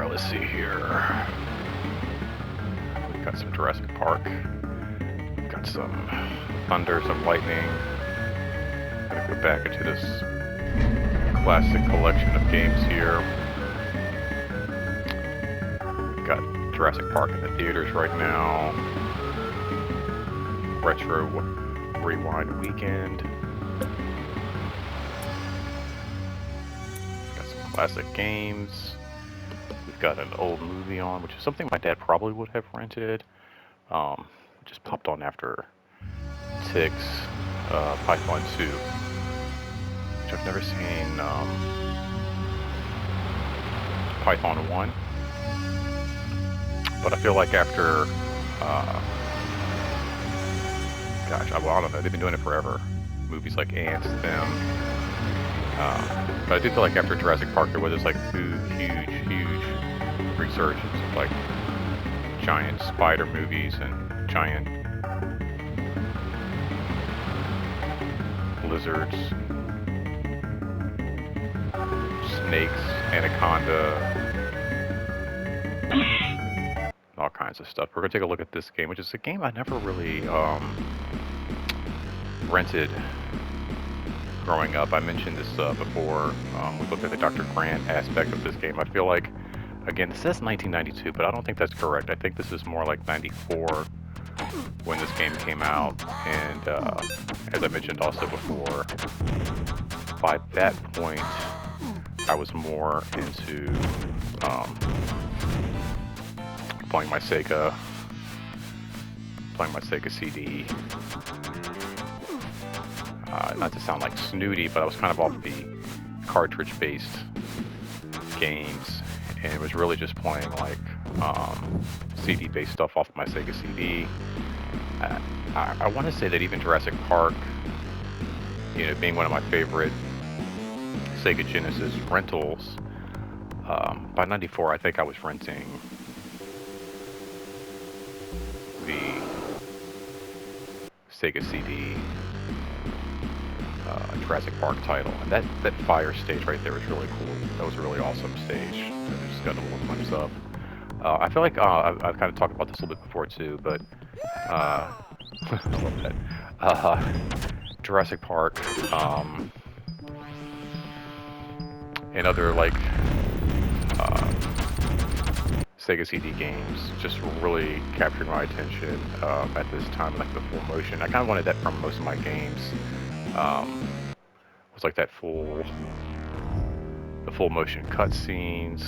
let's see here. We've got some Jurassic Park. We've got some thunder, some lightning. Gotta go back into this classic collection of games here. We've got Jurassic Park in the theaters right now. Retro Rewind Weekend. Got some classic games. We've got an old movie on, which is something my dad probably would have rented. Just popped on after Tig's Python 2, which I've never seen. Python 1, but I feel like after gosh, well, I don't know, they've been doing it forever. Movies like Ants, them. But I do feel like after Jurassic Park there was this like huge resurgence of like giant spider movies and giant lizards, snakes, anaconda, all kinds of stuff. We're gonna take a look at this game, which is a game I never really rented growing up. I mentioned this before. We looked at the Dr. Grant aspect of this game. I feel like, again, it says 1992, but I don't think that's correct. I think this is more like 94 when this game came out. And as I mentioned also before, by that point, I was more into playing my SEGA CD. Not to sound like snooty, but I was kind of off the cartridge-based games, and it was really just playing like CD-based stuff off my SEGA CD. I want to say that even Jurassic Park, you know, being one of my favorite Sega Genesis rentals, by '94 I think I was renting the Sega CD Jurassic Park title, and that fire stage right there was really cool. That was a really awesome stage. I just got a little glimpse of. I feel like I've kind of talked about this a little bit before too, but I love that. Jurassic Park and other like Sega CD games just really captured my attention at this time, like the full motion. I kind of wanted that from most of my games. It was like that the full motion cutscenes,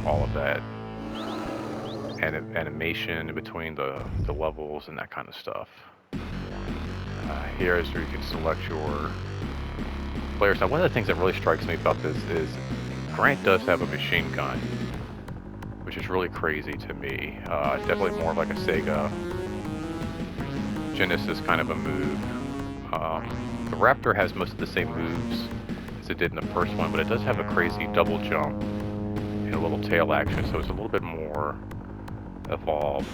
all of that, and animation in between the levels and that kind of stuff. Here is where you can select your players. Now, one of the things that really strikes me about this is Grant does have a machine gun, which is really crazy to me. Definitely more of like a Sega Genesis kind of a move. The Raptor has most of the same moves as it did in the first one, but it does have a crazy double jump and a little tail action, so it's a little bit more evolved.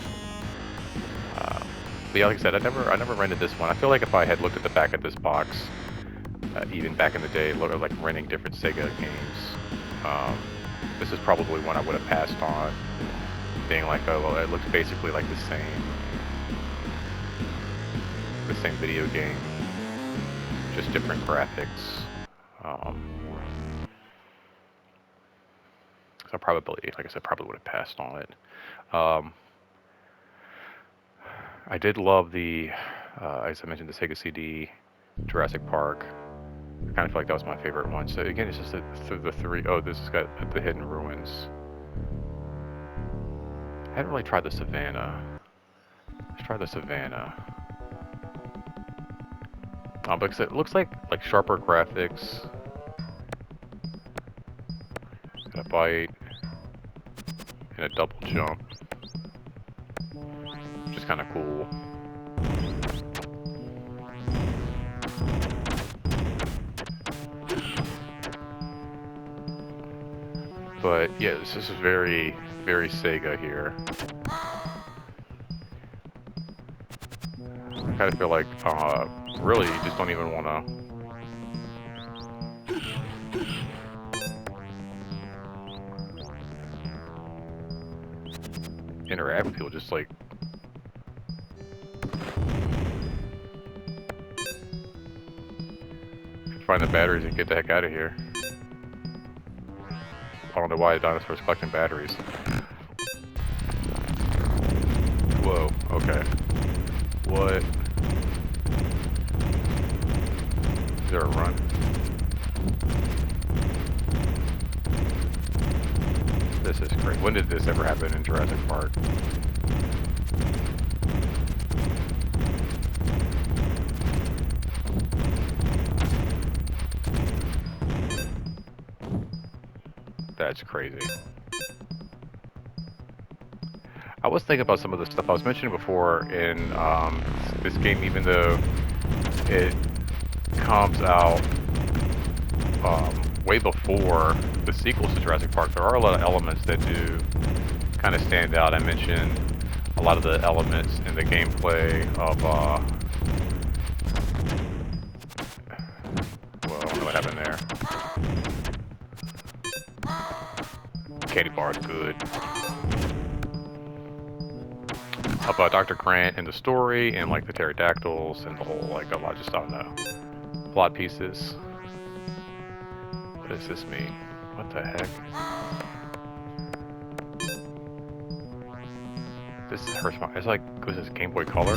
But yeah, like I said, I never rented this one. I feel like if I had looked at the back of this box, even back in the day, like renting different Sega games, this is probably one I would have passed on, being like, oh, well, it looks basically like the same video game, just different graphics. So probably, like I said, probably would have passed on it. I did love the, as I mentioned, the Sega CD, Jurassic Park. I kind of feel like that was my favorite one. So again, it's just the three. Oh, this has got the Hidden Ruins. I hadn't really tried the Savannah. Let's try the Savannah. Because it looks like sharper graphics. Got a bite and a double jump, which is kind of cool. But yeah, this is very, very Sega here. I kind of feel like, really, you just don't even want to. interact with people, just like... Find the batteries and get the heck out of here. I don't know why a dinosaur's collecting batteries. Whoa, okay. What? Is there a run? This is great. When did this ever happen in Jurassic Park? That's crazy. I was thinking about some of the stuff I was mentioning before in this game, even though it comes out way before the sequels to Jurassic Park, there are a lot of elements that do kind of stand out. I mentioned a lot of the elements in the gameplay of, well, I don't know what happened there. Candy bar's good. Of Dr. Grant and the story, and like the pterodactyls, and the whole, like, a lot, just, I don't know, plot pieces. What does this mean? What the heck? This hurts my... It's like... Was this Game Boy Color?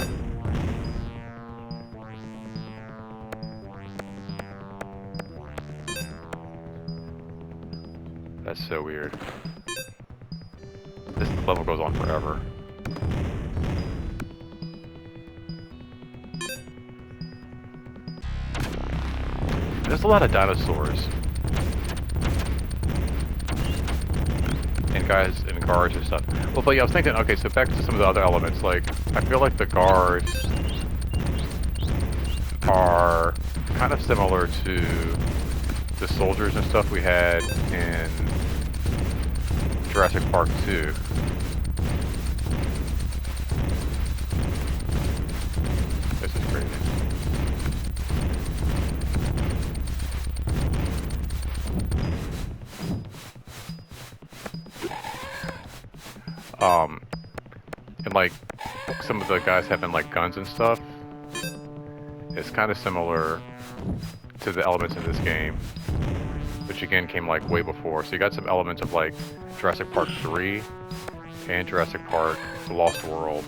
That's so weird. This level goes on forever. There's a lot of dinosaurs. And guys and guards and stuff. Well, but yeah, I was thinking, okay, so back to some of the other elements, like, I feel like the guards are kind of similar to the soldiers and stuff we had in Jurassic Park 2. This is crazy. And like, some of the guys having like guns and stuff, it's kind of similar to the elements in this game, which again came like way before. So you got some elements of like Jurassic Park 3 and Jurassic Park The Lost World.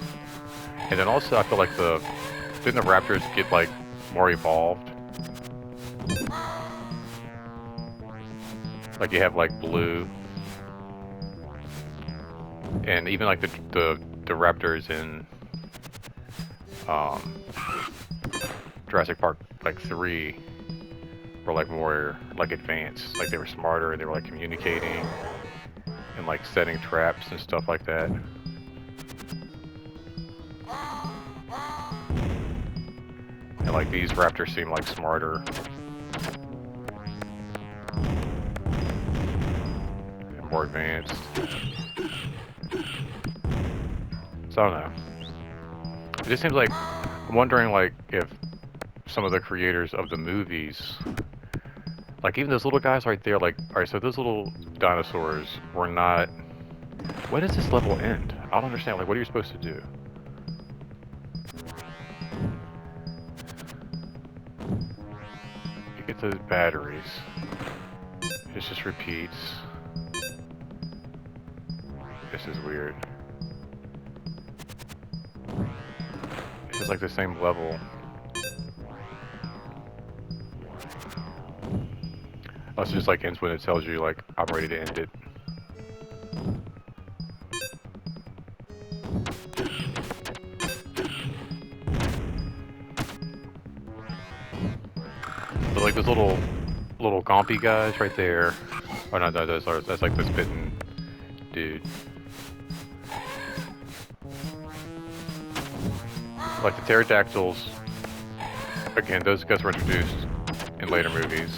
And then also I feel like didn't the raptors get like more evolved? Like you have like blue, and even like the raptors in Jurassic Park like 3 were like more like advanced, like they were smarter, they were like communicating and like setting traps and stuff like that. And like these raptors seem like smarter and more advanced. So I don't know. It just seems like, I'm wondering like if some of the creators of the movies, like even those little guys right there, like, alright, so those little dinosaurs were not... When does this level end? I don't understand, like, what are you supposed to do? You get those batteries. It just repeats. This is weird. It's just like the same level. Oh, it's just like ends when it tells you, like, I'm ready to end it. So like those little gompy guys right there. Oh no, that's like the spitting dude. Like the pterodactyls, again, those guys were introduced in later movies.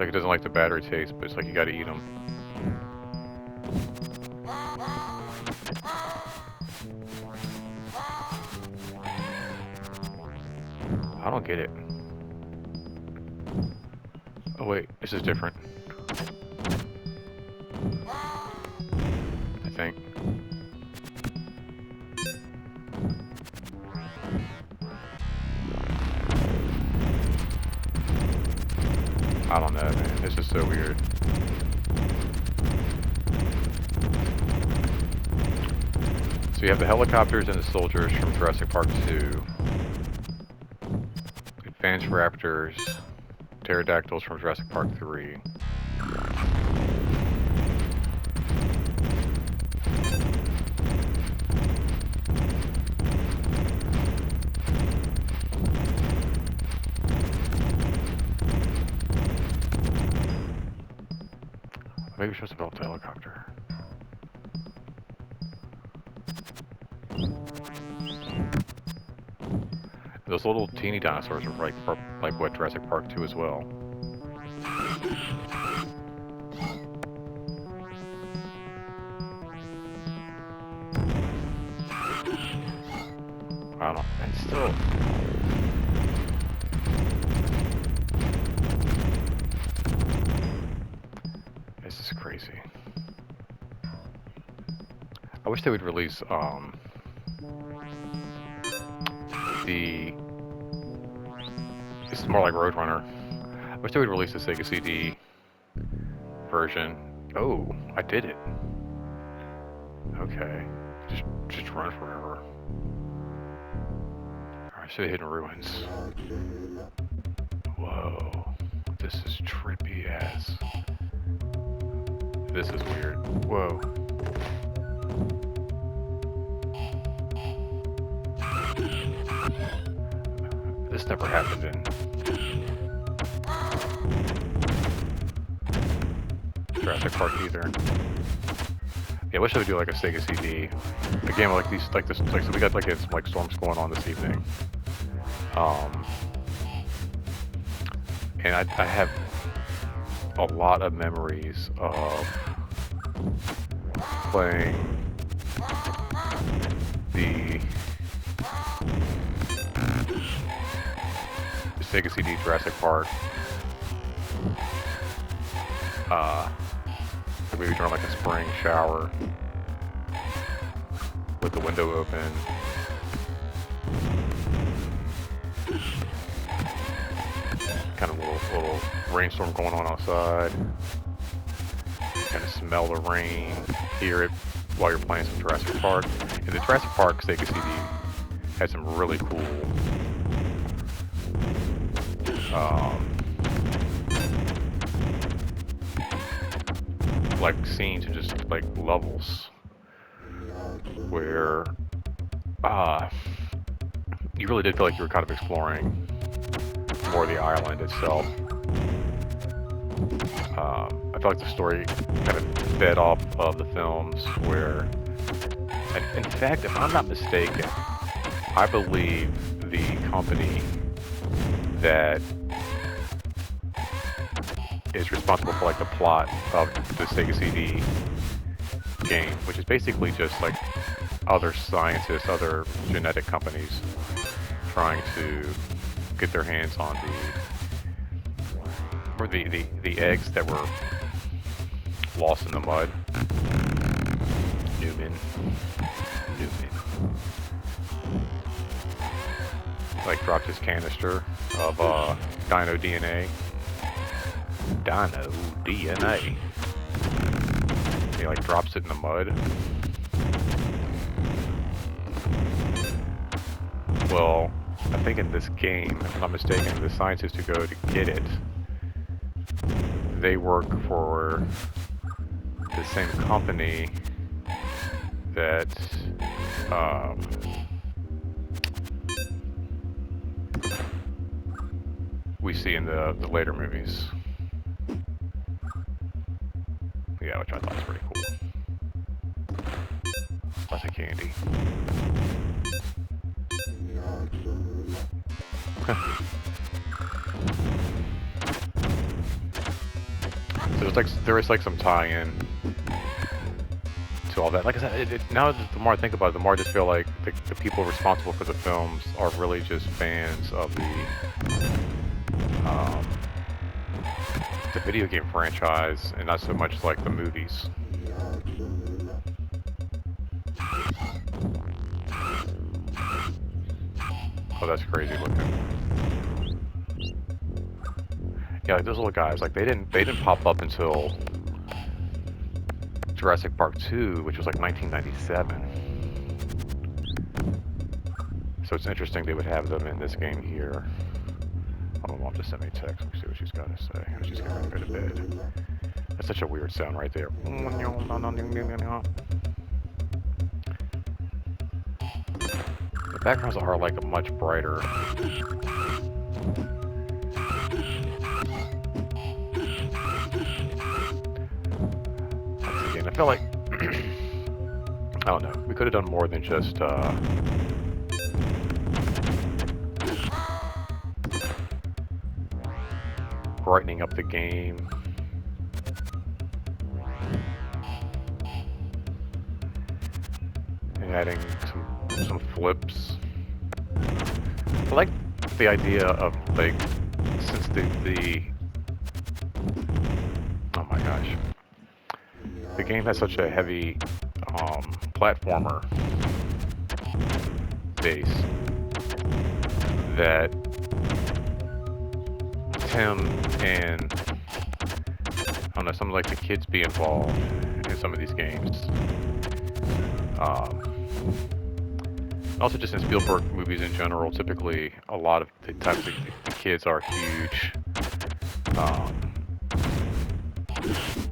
like it doesn't like the battery taste, but it's like you gotta eat them. I don't get it. Oh wait, this is different. I think. I don't know, man. This is so weird. So you have the helicopters and the soldiers from Jurassic Park 2. Advanced raptors, pterodactyls from Jurassic Park 3. Maybe we're supposed to build the helicopter. Those little teeny dinosaurs are like what Jurassic Park 2 as well. I don't know. And still. This is crazy. I wish they would release it's more like Roadrunner. I wish they would release the Sega CD version. Oh, I did it. Okay. Just run forever. Alright, so hidden ruins. Whoa. This is trippy ass. This is weird. Whoa. This never happened in Jurassic Park either. Yeah, I wish I would do like a Sega CD. A game like these, like this, like so we got like some like storms going on this evening. And I have a lot of memories of playing the Sega CD Jurassic Park. Maybe during like a spring shower with the window open. Kind of little rainstorm going on outside. Kind of smell the rain, hear it while you're playing some Jurassic Park. And the Jurassic Park Sega CD had some really cool like scenes and just like levels where you really did feel like you were kind of exploring more of the island itself. I felt like the story kind of fed off of the films where, in fact, if I'm not mistaken, I believe the company that is responsible for like the plot of the Sega CD game, which is basically just like other scientists, other genetic companies trying to get their hands on the eggs that were lost in the mud. Newman. Like dropped his canister of dino DNA. He like drops it in the mud. Well, I think in this game, if I'm not mistaken, the scientists who go to get it, they work for the same company that we see in the later movies. Yeah, which I thought was pretty cool. Lots of candy. there is like some tie-in to all that. Like I said, now the more I think about it, the more I just feel like the people responsible for the films are really just fans of the video game franchise, and not so much like the movies. Oh, that's crazy looking. Yeah, like those little guys, like they didn't pop up until Jurassic Park 2, which was like 1997. So it's interesting they would have them in this game here. Oh, my mom just sent me a text. Let me see what she's got to say. She's getting ready to go to bed. That's such a weird sound right there. The backgrounds are like much brighter. Again, I feel like I don't know. We could have done more than just brightening up the game. And adding some flips. I like the idea of like, since the oh my gosh, the game has such a heavy platformer base that Tim and I don't know, some like the kids be involved in some of these games. Also, just in Spielberg movies in general, typically a lot of the times the kids are a huge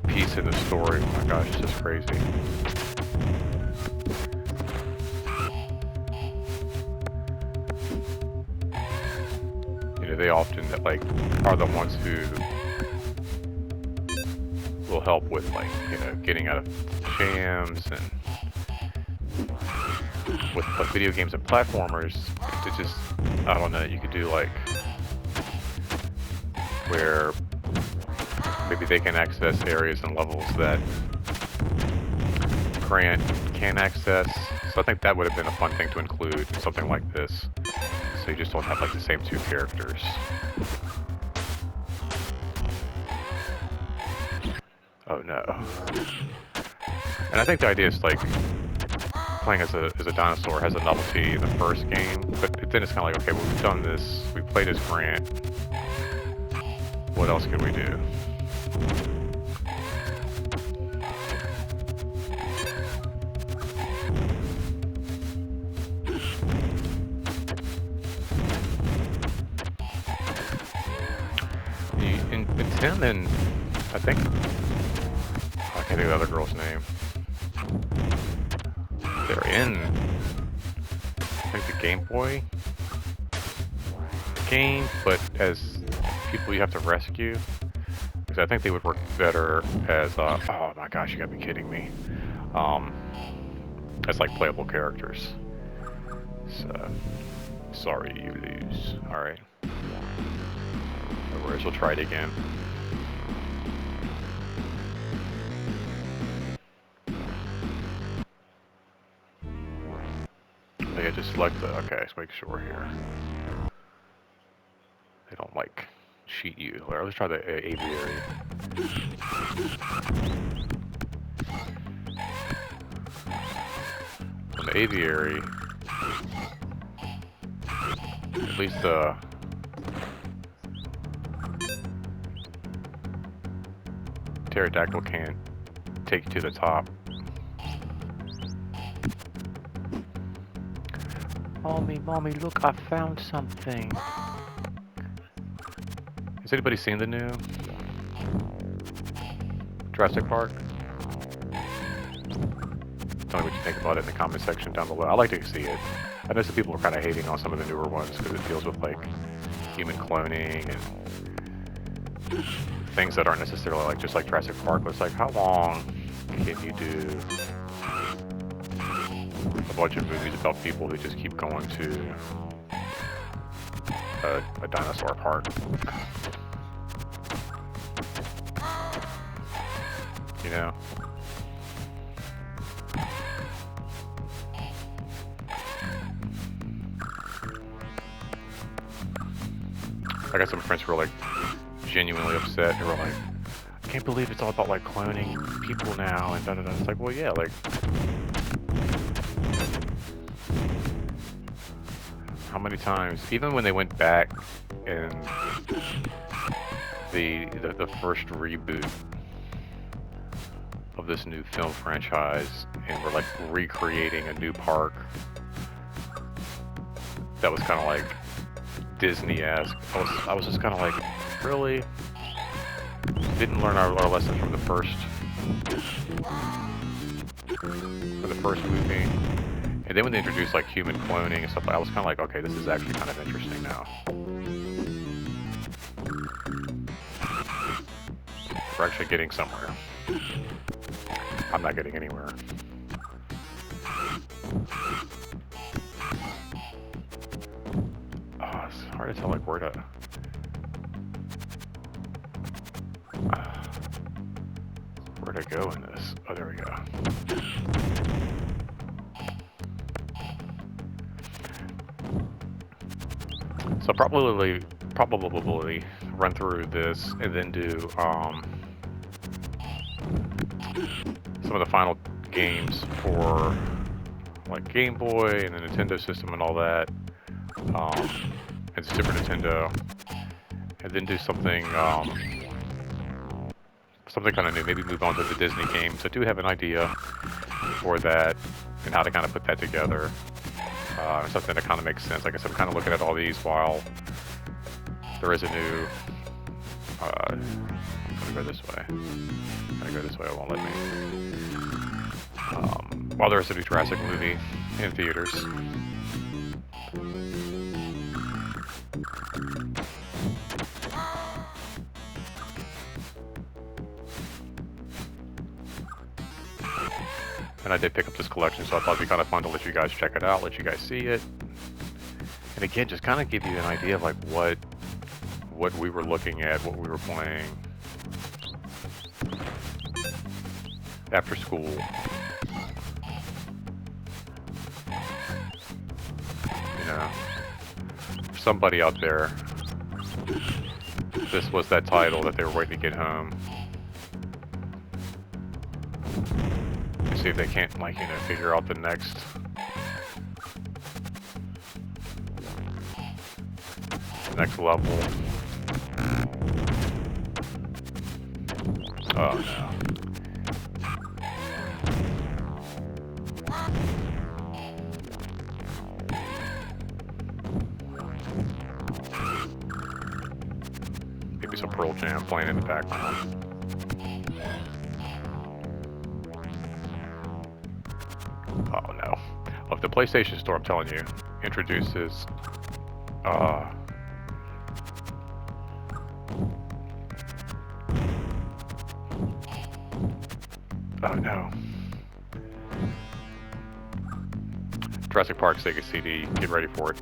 piece in the story. Oh my gosh, it's just crazy. You know, they often like are the ones who will help with, like, you know, getting out of jams, and with like video games and platformers, it just, I don't know, you could do like where maybe they can access areas and levels that Grant can't access. So I think that would have been a fun thing to include in something like this. So you just don't have like the same two characters. Oh no. And I think the idea is like playing as a dinosaur has a novelty in the first game, but then it's kind of like, okay, well, we've done this, we played as Grant, what else can we do? It's him and I think, I can't think of the other girl's name. They're in, I think, the Game Boy game, but as people you have to rescue. Because I think they would work better as, oh my gosh, you gotta be kidding me. As like playable characters. So, sorry you lose. Alright. No worries, we'll try it again. I think I just select the, okay, let's make sure here. They don't like cheat you. Let's try the aviary. On the aviary, at least the pterodactyl can't take you to the top. Mommy, look, I found something. Has anybody seen the new Jurassic Park? Tell me what you think about it in the comment section down below. I'd like to see it. I know some people are kind of hating on some of the newer ones because it deals with like human cloning and things that aren't necessarily like just like Jurassic Park. But it's like, how long can you do a bunch of movies about people who just keep going to a dinosaur park? you know? I got some friends who were like genuinely upset. They were like, I can't believe it's all about like cloning people now and da-da-da. It's like, well, yeah, like, how many times, even when they went back in the first reboot of this new film franchise, and we're like recreating a new park that was kind of like Disney-esque. I was just kind of like, really? Didn't learn our lessons from the first movie. And then when they introduced like human cloning and stuff, I was kind of like, okay, this is actually kind of interesting now. We're actually getting somewhere. I'm not getting anywhere. Oh, it's hard to tell like where to... where to go in this. Oh, there we go. So probably run through this and then do some of the final games for like Game Boy and the Nintendo system and all that, and Super Nintendo, and then do something kind of new. Maybe move on to the Disney games. I do have an idea for that and how to kind of put that together. Something that kind of makes sense. Like I said, I'm kind of looking at all these while there is a new... I'm gonna go this way. I'm gonna go this way, it won't let me. While there is a new Jurassic movie in theaters. And I did pick up this collection, so I thought it'd be kind of fun to let you guys check it out, let you guys see it. And again, just kind of give you an idea of like what we were looking at, what we were playing after school. You know, for somebody out there, this was that title that they were waiting to get home. See if they can't, like, you know, figure out the next level. Oh no. Maybe some Pearl Jam playing in the background. Oh no. If the PlayStation Store, I'm telling you, introduces oh no. Jurassic Park SEGA CD, get ready for it.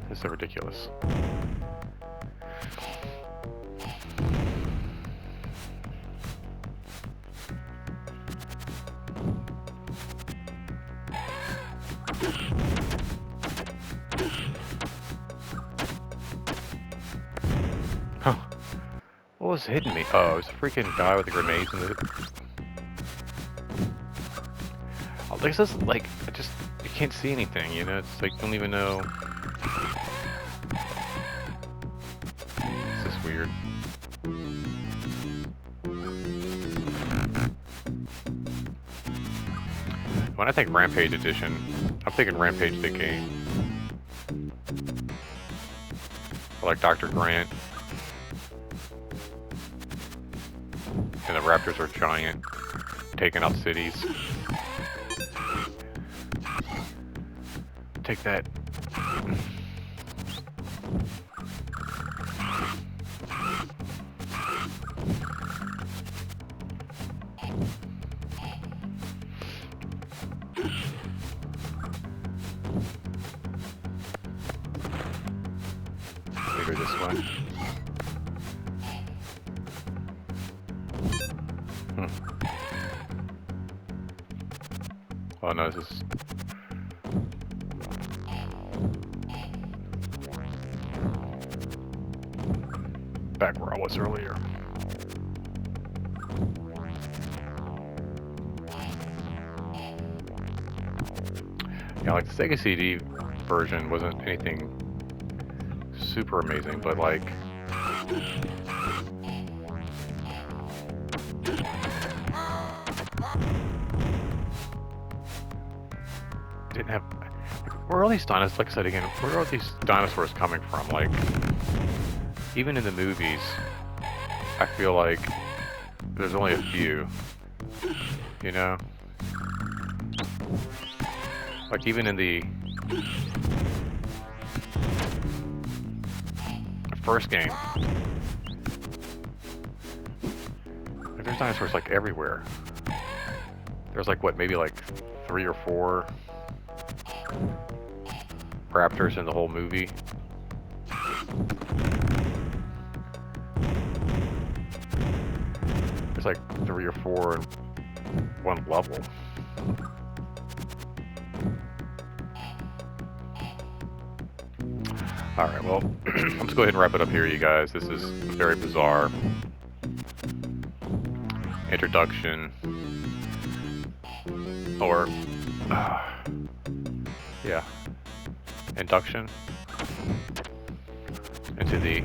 It's so ridiculous. Huh. What was hitting me? Oh, it was a freaking guy with the grenades in it. Oh, this is like, you can't see anything, you know? It's like, you don't even know. It's just weird. When I think Rampage Edition, I'm thinking Rampage the game. Like Dr. Grant. And the raptors are giant, taking out cities. Take that. Maybe this way. Oh no, this is... back where I was earlier. Yeah, like the Sega CD version wasn't anything super amazing, but like... didn't have... where are all these dinosaurs, like I said again, where are these dinosaurs coming from? Like, even in the movies, I feel like there's only a few, you know? Like, even in the first game, like, there's dinosaurs, like, everywhere. There's, like, what, maybe, like, 3 or 4 raptors in the whole movie. There's, like, 3 or 4 in one level. Alright, well, let's go ahead and wrap it up here, you guys. This is a very bizarre introduction, or, yeah, induction into the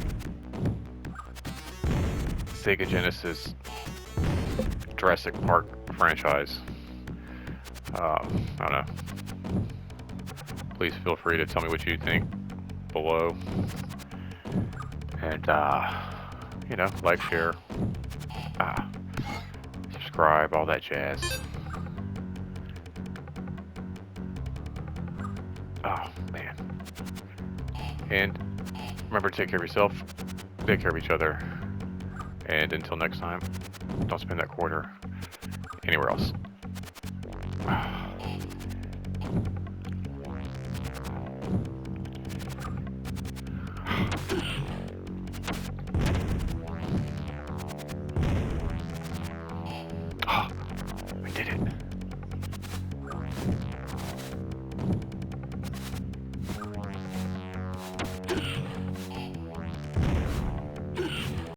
Sega Genesis Jurassic Park franchise. I don't know. Please feel free to tell me what you think below, and you know, like, share, subscribe, all that jazz. Oh man, and remember to take care of yourself, take care of each other, and until next time, don't spend that quarter anywhere else.